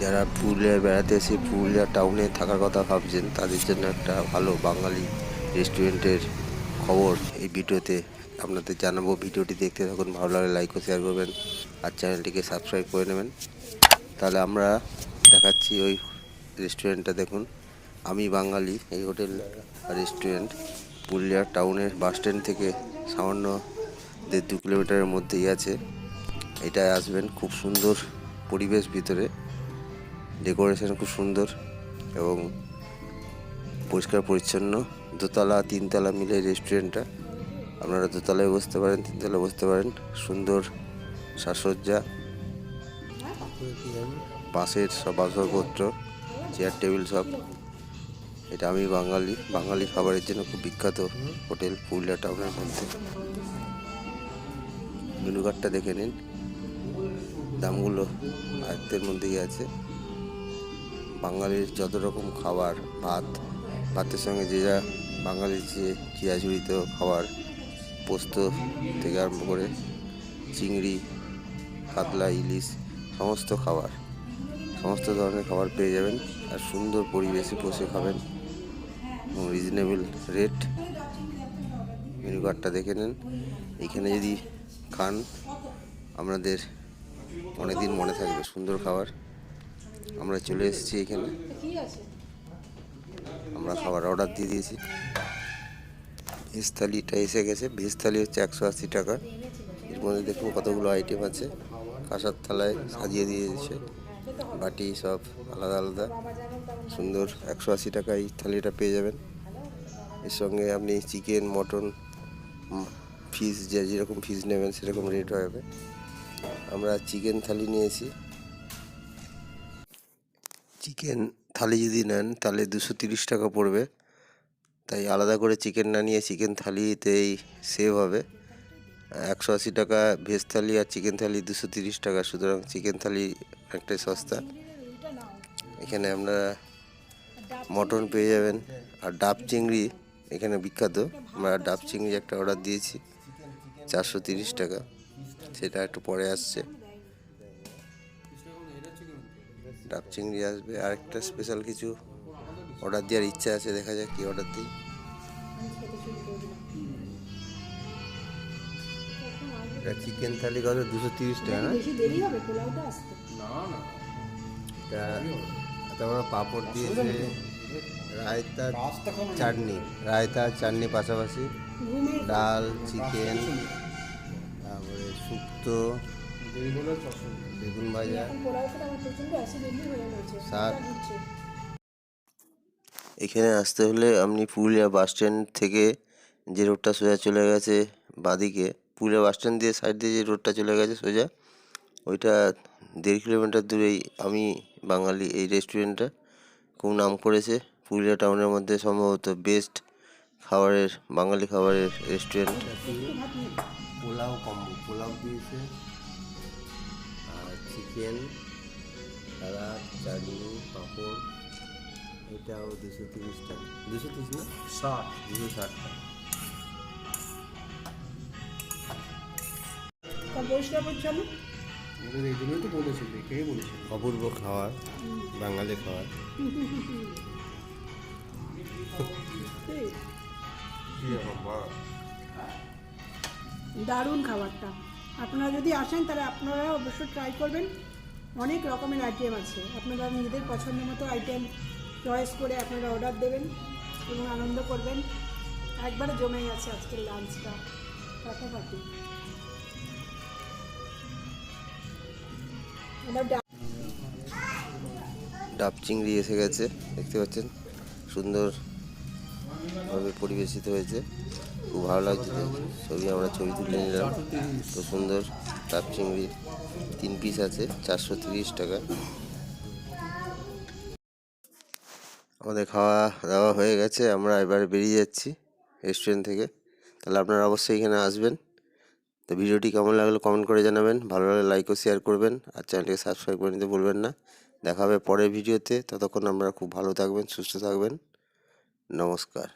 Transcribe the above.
যারা পুরুলিয়ায় বেড়াতে এসে পুরুলিয়া টাউনে থাকার কথা ভাবছেন তাদের জন্য একটা ভালো বাঙালি রেস্টুরেন্টের খবর এই ভিডিওতে আপনাদের জানাবো। ভিডিওটি দেখতে থাকুন, ভালো লাগলে লাইক ও শেয়ার করবেন আর চ্যানেলটিকে সাবস্ক্রাইব করে নেবেন। তাহলে আমরা দেখাচ্ছি ওই রেস্টুরেন্টটা। দেখুন, আমি বাঙালি এই হোটেল রেস্টুরেন্ট পুরুলিয়া টাউনের বাস স্ট্যান্ড থেকে সামান্য 1.5-2 কিলোমিটারের মধ্যেই আছে। এটায় আসবেন, খুব সুন্দর পরিবেশ, ভিতরে ডেকোরেশন খুব সুন্দর এবং পরিষ্কার পরিচ্ছন্ন। দোতলা 3তলা মিলে রেস্টুরেন্টটা। আপনারা দোতলায় বসতে পারেন, 3তলায় বসতে পারেন। সুন্দর সাজসজ্জা, বাঁশের সব আসবাবপত্র, চেয়ার টেবিল সব। এটা আমি বাঙালি খাবারের জন্য খুব বিখ্যাত হোটেল পুরুলিয়া টাউনের মধ্যে। মেনু কার্ডটা দেখে নিন, দামগুলো আয়ত্তের মধ্যেই আছে। বাঙালির যত রকম খাবার, ভাতের সঙ্গে যে যা বাঙালির যে চিরাচরিত খাবার, পোস্ত থেকে আরম্ভ করে চিংড়ি, কাতলা, ইলিশ, সমস্ত ধরনের খাবার পেয়ে যাবেন। আর সুন্দর পরিবেশে বসে খাবেন এবং রিজনেবল রেট। মেনু কার্ডটা দেখে নেন। এখানে যদি খান আপনাদের অনেকদিন মনে থাকবে, সুন্দর খাবার। আমরা চলে এসেছি এখানে, আমরা খাবার অর্ডার দিয়ে দিয়েছি। ভেজ থালিটা এসে গেছে। ভেজ থালি হচ্ছে 180 টাকা। এর মধ্যে দেখুন কতগুলো আইটেম আছে। কাঁসার থালায় সাজিয়ে দিয়েছে, বাটি সব আলাদা আলাদা, সুন্দর। 180 টাকায় এই থালিটা পেয়ে যাবেন। এর সঙ্গে আপনি চিকেন, মটন, ফিশ, যেরকম ফিশ নেবেন সেরকম রেট হবে। আমরা চিকেন থালি নিয়েছি। চিকেন থালি যদি নেন তাহলে 230 টাকা পড়বে, তাই আলাদা করে চিকেন না নিয়ে চিকেন থালিতেই সেভ হবে। 180 টাকা ভেজ থালি আর চিকেন থালি 230 টাকা, সুতরাং চিকেন থালি অনেকটাই সস্তা। এখানে আমরা মটন পেয়ে যাবেন আর ডাব চিংড়ি এখানে বিখ্যাত। আমরা ডাব চিংড়ি একটা অর্ডার দিয়েছি 430 টাকা, সেটা একটু পরে আসছে। ডাব চিংড়ি আসবে। আর একটা স্পেশাল কিছু অর্ডার দেওয়ার ইচ্ছা আছে, দেখা যাক কি অর্ডার দিই। চিকেন থালি কত? 230 টাকা না? তারপরে পাঁপড় দিয়েছে, রায়তা চাটনি পাশাপাশি, ডাল, চিকেন, তারপরে শুক্তো, বেগুন ভাজা, শাক। এখানে আসতে হলে আপনি পুরুলিয়া বাস স্ট্যান্ড থেকে যে রোডটা সোজা চলে গেছে বাঁদিকে, পুরুলিয়া বাস স্ট্যান্ড দিয়ে সাইড দিয়ে যে রোডটা চলে গেছে সোজা, ওইটা 1.5 কিলোমিটার দূরেই আমি বাঙালি এই রেস্টুরেন্টটা খুব নাম করেছে পুরুলিয়া টাউনের মধ্যে, সম্ভবত বেস্ট খাবারের, বাঙালি খাবারের রেস্টুরেন্ট। পোলাও দিয়েছে আর চিকেন, সালাদ, চাটনি, পাঁপড়। এটাও 230 টাকা। 230 না, 260 টাকা। অপূর্ব খাবার, বাঙালি খাবার। দারুণ খাবারটা। আপনারা যদি আসেন তাহলে আপনারা অবশ্যই ট্রাই করবেন। অনেক রকমের আইটেম আছে, আপনারা নিজেদের পছন্দ মতো আইটেম চয়েস করে আপনারা অর্ডার দেবেন এবং আনন্দ করবেন। একবারে জমে গেছে আজকের লাঞ্চটা, ফাটাফাটি। ডাব চিংড়ি এসে গেছে, দেখতে পাচ্ছেন সুন্দরভাবে পরিবেশিত হয়েছে, খুব ভালো লাগছে। আমরা ছবি তুলে নিলাম। তো সুন্দর ডাব চিংড়ি 3 পিস আছে, 430 টাকা। আমাদের খাওয়া দাওয়া হয়ে গেছে, আমরা এবারে বেরিয়ে যাচ্ছি রেস্টুরেন্ট থেকে। তাহলে আপনারা অবশ্যই এখানে আসবেন। তো ভিডিওটি কেমন লাগলো কমেন্ট করে জানাবেন, ভালো লাগলে লাইক ও শেয়ার করবেন আর চ্যানেলটিকে সাবস্ক্রাইব করে নিতে ভুলবেন না। দেখা হবে পরের ভিডিওতে। ততক্ষণ আপনারা খুব ভালো থাকবেন, সুস্থ থাকবেন। নমস্কার।